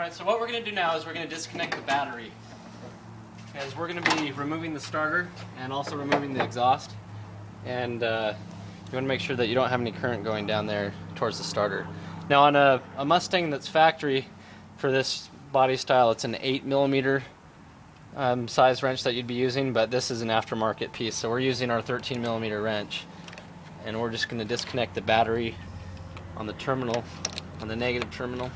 Alright, so what we're going to do now is we're going to disconnect the battery. As we're going to be removing the starter and also removing the exhaust. And you want to make sure that you don't have any current going down there towards the starter. Now on a Mustang that's factory for this body style, it's an 8mm size wrench that you'd be using, but this is an aftermarket piece, so we're using our 13mm wrench. And we're just going to disconnect the battery on the terminal, on the negative terminal.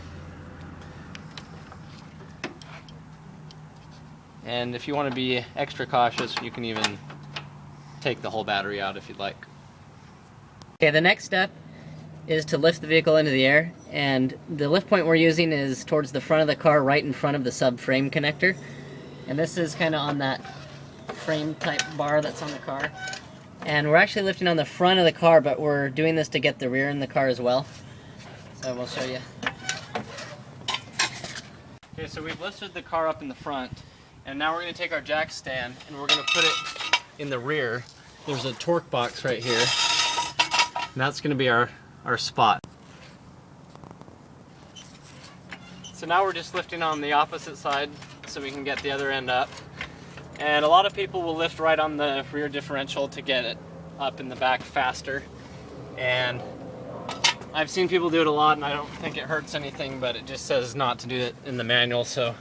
And if you want to be extra cautious, you can even take the whole battery out if you'd like. Okay, the next step is to lift the vehicle into the air, and the lift point we're using is towards the front of the car, right in front of the subframe connector. And this is kind of on that frame type bar that's on the car. And we're actually lifting on the front of the car, but we're doing this to get the rear in the car as well. So we'll show you. Okay, so we've lifted the car up in the front, and now we're going to take our jack stand and we're going to put it in the rear. There's a torque box right here, and that's going to be our spot. So now we're just lifting on the opposite side so we can get the other end up. And a lot of people will lift right on the rear differential to get it up in the back faster. And I've seen people do it a lot, and I don't think it hurts anything, but it just says not to do it in the manual, so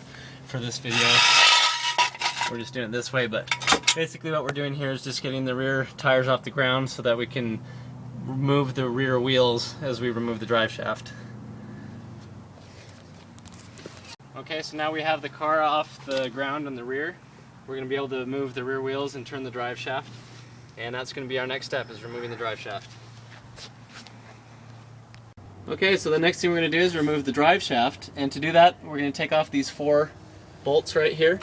for this video we're just doing it this way. But basically what we're doing here is just getting the rear tires off the ground so that we can remove the rear wheels as we remove the drive shaft. Okay, so now we have the car off the ground on the rear. We're going to be able to move the rear wheels and turn the drive shaft, and that's going to be our next step, is removing the drive shaft. Okay, so the next thing we're going to do is remove the drive shaft, and to do that we're going to take off these 4 bolts right here.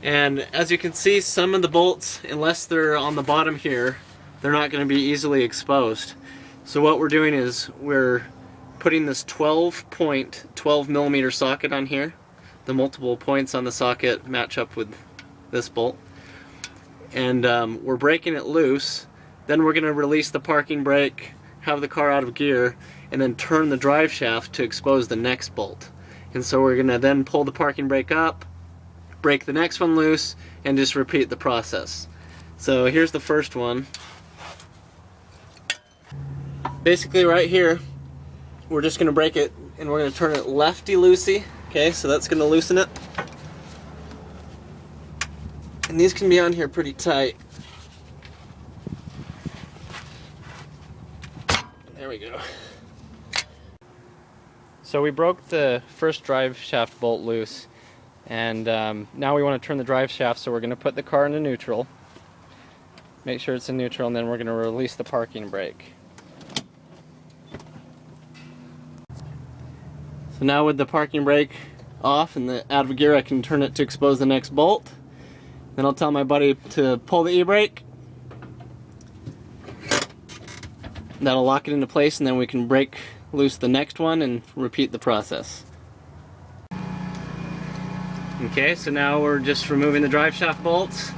And as you can see, some of the bolts, unless they're on the bottom here, they're not going to be easily exposed. So what we're doing is we're putting this 12mm socket on here. The multiple points on the socket match up with this bolt. And we're breaking it loose. Then we're going to release the parking brake, have the car out of gear, and then turn the drive shaft to expose the next bolt. And so we're going to then pull the parking brake up, break the next one loose, and just repeat the process. So here's the first one. Basically right here, we're just going to break it and we're going to turn it lefty-loosey. Okay, so that's going to loosen it. And these can be on here pretty tight. There we go. So we broke the first drive shaft bolt loose, and now we want to turn the drive shaft, so we're going to put the car into neutral. Make sure it's in neutral, and then we're going to release the parking brake. So now with the parking brake off and the out of gear, I can turn it to expose the next bolt. Then I'll tell my buddy to pull the e-brake. That'll lock it into place, and then we can break loose the next one and repeat the process. Okay, so now we're just removing the drive shaft bolts.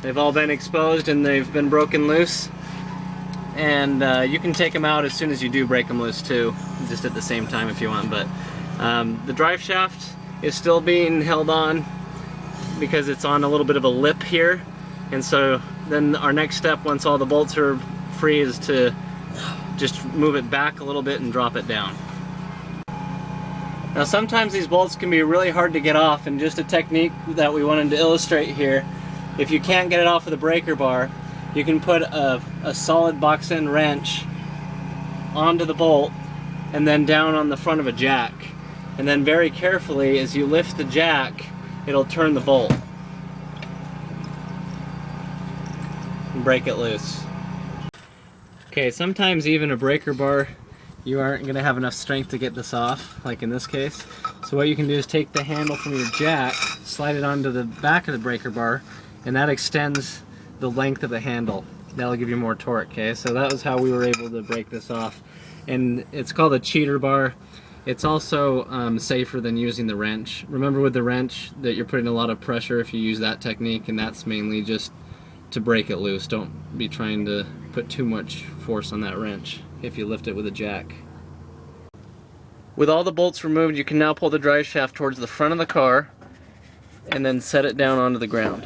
They've all been exposed and they've been broken loose. And you can take them out as soon as you do break them loose too, just at the same time if you want. But the drive shaft is still being held on because it's on a little bit of a lip here. And so then our next step, once all the bolts are free, is to just move it back a little bit and drop it down. Now sometimes these bolts can be really hard to get off, and just a technique that we wanted to illustrate here, if you can't get it off with a breaker bar, you can put a solid box end wrench onto the bolt and then down on the front of a jack. And then very carefully, as you lift the jack, it'll turn the bolt and break it loose. Okay, sometimes even a breaker bar, you aren't going to have enough strength to get this off, like in this case. So what you can do is take the handle from your jack, slide it onto the back of the breaker bar, and that extends the length of the handle. That'll give you more torque, okay? So that was how we were able to break this off. And it's called a cheater bar. It's also safer than using the wrench. Remember with the wrench that you're putting a lot of pressure if you use that technique, and that's mainly just to break it loose. Don't be trying to put too much force on that wrench if you lift it with a jack. With all the bolts removed, you can now pull the drive shaft towards the front of the car and then set it down onto the ground.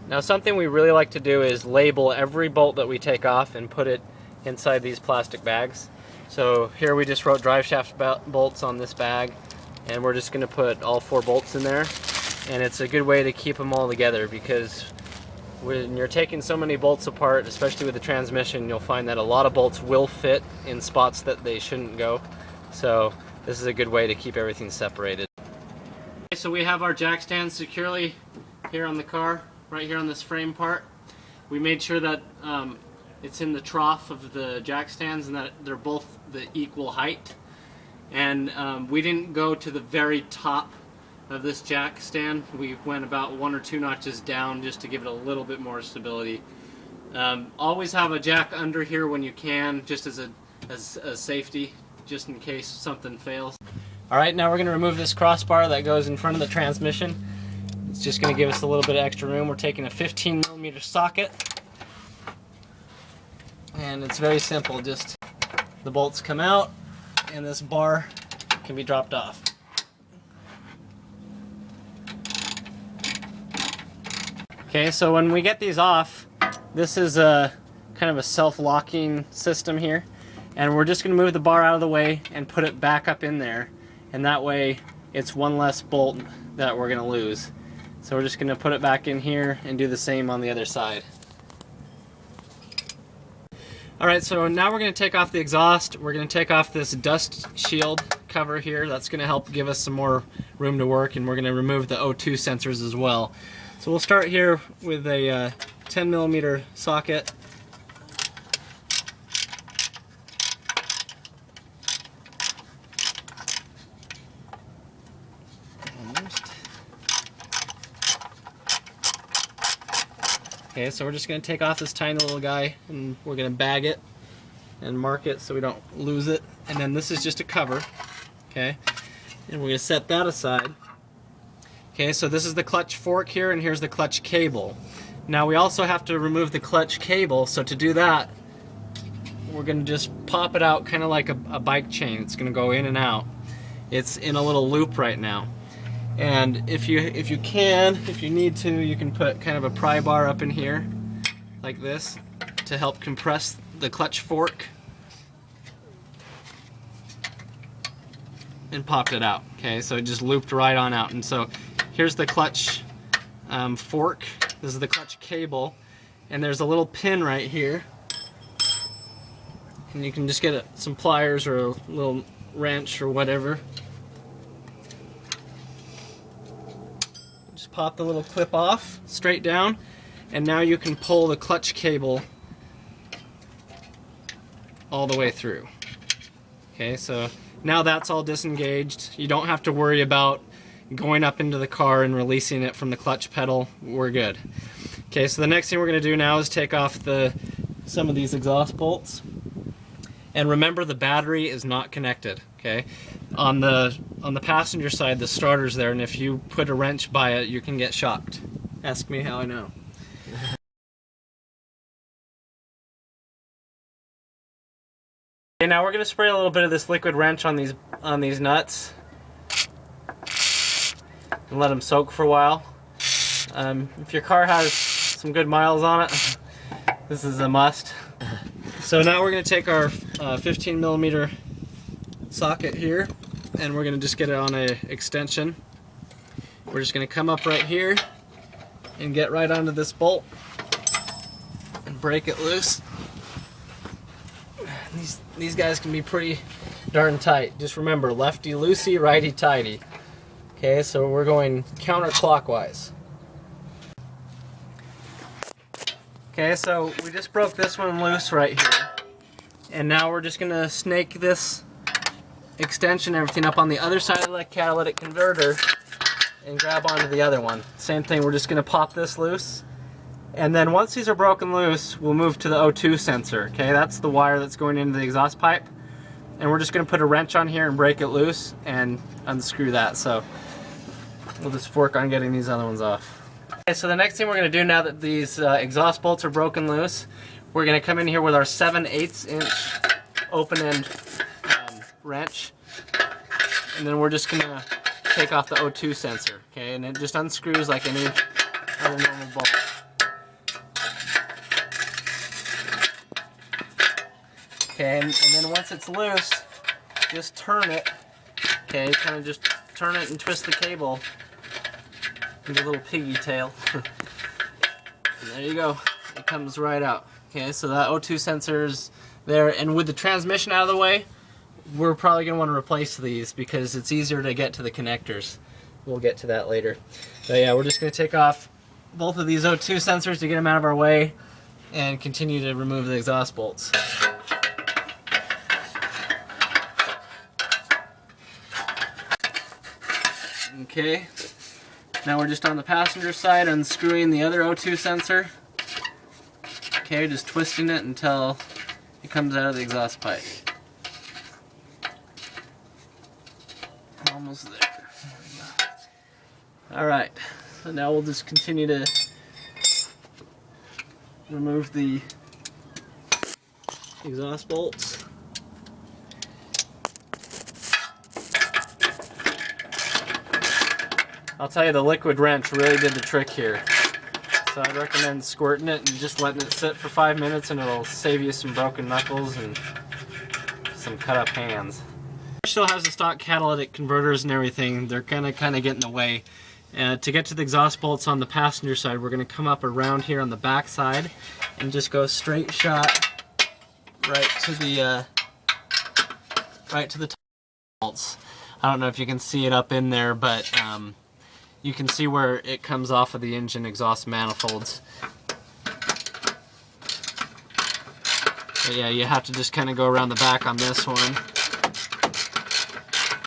Now something we really like to do is label every bolt that we take off and put it inside these plastic bags. So here we just wrote drive shaft bolts on this bag, and we're just going to put all 4 bolts in there. And it's a good way to keep them all together, because when you're taking so many bolts apart, especially with the transmission, you'll find that a lot of bolts will fit in spots that they shouldn't go. So this is a good way to keep everything separated. Okay, so we have our jack stands securely here on the car, right here on this frame part. We made sure that it's in the trough of the jack stands and that they're both the equal height. And we didn't go to the very top of this jack stand. We went about 1 or 2 notches down just to give it a little bit more stability. Always have a jack under here when you can, just as a safety, just in case something fails. Alright, now we're going to remove this crossbar that goes in front of the transmission. It's just going to give us a little bit of extra room. We're taking a 15mm socket, and it's very simple. Just the bolts come out and this bar can be dropped off. Okay, so when we get these off, this is a kind of a self-locking system here, and we're just going to move the bar out of the way and put it back up in there, and that way it's one less bolt that we're going to lose. So we're just going to put it back in here and do the same on the other side. Alright, so now we're going to take off the exhaust. We're going to take off this dust shield cover here. That's going to help give us some more room to work, and we're going to remove the O2 sensors as well. So we'll start here with a 10mm socket. Okay, so we're just going to take off this tiny little guy, and we're going to bag it and mark it so we don't lose it. And then this is just a cover, okay? And we're going to set that aside. Okay, so this is the clutch fork here, and here's the clutch cable. Now we also have to remove the clutch cable, so to do that, we're going to just pop it out kind of like a bike chain. It's going to go in and out. It's in a little loop right now. And if you need to, you can put kind of a pry bar up in here, like this, to help compress the clutch fork, and popped it out. Okay, so it just looped right on out. And so here's the clutch fork. This is the clutch cable, and there's a little pin right here, and you can just get some pliers or a little wrench or whatever. Just pop the little clip off straight down, and now you can pull the clutch cable all the way through. Okay, so now that's all disengaged. You don't have to worry about going up into the car and releasing it from the clutch pedal. We're good. Okay, so the next thing we're going to do now is take off some of these exhaust bolts. And remember, the battery is not connected. Okay, on the passenger side, the starter's there, and if you put a wrench by it, you can get shocked. Ask me how I know. Okay, now we're going to spray a little bit of this liquid wrench on these nuts and let them soak for a while. If your car has some good miles on it, this is a must. So now we're going to take our 15mm socket here, and we're going to just get it on an extension. We're just going to come up right here and get right onto this bolt and break it loose. These guys can be pretty darn tight. Just remember, lefty loosey, righty tighty. Okay, so we're going counterclockwise. Okay, so we just broke this one loose right here, and now we're just going to snake this extension, everything up on the other side of the catalytic converter, and grab onto the other one. Same thing, we're just going to pop this loose, and then once these are broken loose, we'll move to the O2 sensor. Okay, that's the wire that's going into the exhaust pipe, and we're just going to put a wrench on here and break it loose and unscrew that. So we'll just work on getting these other ones off. Okay, so the next thing we're going to do now that these exhaust bolts are broken loose, we're going to come in here with our 7/8 inch open-end wrench, and then we're just gonna take off the O2 sensor, okay? And it just unscrews like any other normal bolt. Okay, and then once it's loose, just turn it, okay? Kind of just turn it and twist the cable into a little piggy tail. And there you go, it comes right out. Okay, so that O2 sensor's there, and with the transmission out of the way, we're probably going to want to replace these because it's easier to get to the connectors. We'll get to that later. But yeah, we're just going to take off both of these O2 sensors to get them out of our way and continue to remove the exhaust bolts. Okay, now we're just on the passenger side unscrewing the other O2 sensor. Okay, just twisting it until it comes out of the exhaust pipe. Almost there. Alright, so now we'll just continue to remove the exhaust bolts. I'll tell you, the liquid wrench really did the trick here. So I'd recommend squirting it and just letting it sit for 5 minutes, and it'll save you some broken knuckles and some cut up hands. It still has the stock catalytic converters and everything. They're gonna kind of get in the way. To get to the exhaust bolts on the passenger side, we're gonna come up around here on the back side and just go straight shot right to the top bolts. I don't know if you can see it up in there, but you can see where it comes off of the engine exhaust manifolds. But yeah, you have to just kind of go around the back on this one.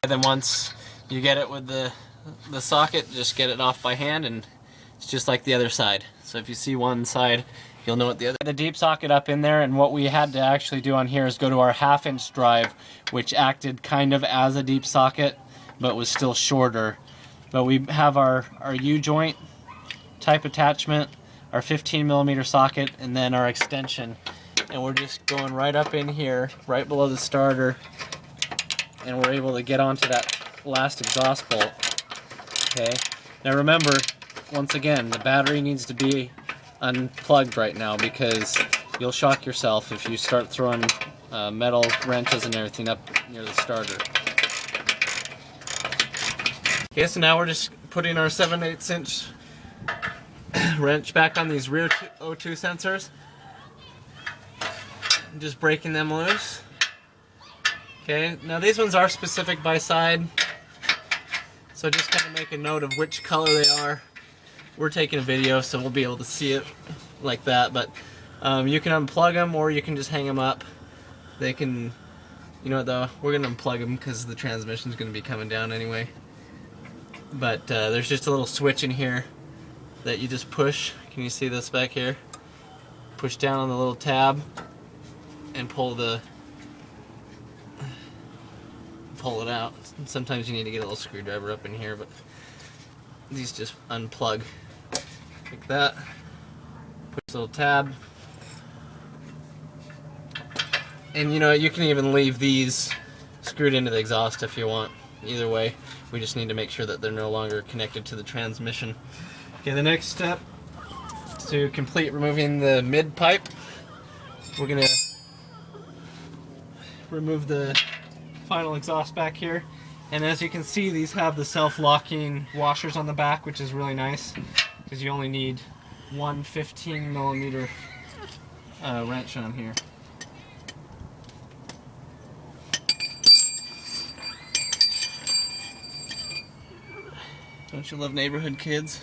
And then once you get it with the socket, just get it off by hand, and it's just like the other side. So if you see one side, you'll know what the other. The deep socket up in there, and what we had to actually do on here is go to our 1/2-inch drive, which acted kind of as a deep socket, but was still shorter. But we have our U-joint type attachment, our 15mm socket, and then our extension. And we're just going right up in here, right below the starter, and we're able to get onto that last exhaust bolt. Okay. Now remember, once again, the battery needs to be unplugged right now because you'll shock yourself if you start throwing metal wrenches and everything up near the starter. Okay, so now we're just putting our 7/8 inch wrench back on these rear O2 sensors. And just breaking them loose. Okay, now these ones are specific by side, so just kind of make a note of which color they are. We're taking a video, so we'll be able to see it like that, but you can unplug them or you can just hang them up. They can, you know what though, we're going to unplug them because the transmission's going to be coming down anyway. But there's just a little switch in here that you just push. Can you see this back here? Push down on the little tab and pull it out. Sometimes you need to get a little screwdriver up in here, but these just unplug like that. Push the little tab. And you know, you can even leave these screwed into the exhaust if you want. Either way, we just need to make sure that they're no longer connected to the transmission. Okay, the next step is to complete removing the mid pipe. We're gonna remove the final exhaust back here, and as you can see, these have the self-locking washers on the back, which is really nice because you only need one 15mm wrench on here. Don't you love neighborhood kids?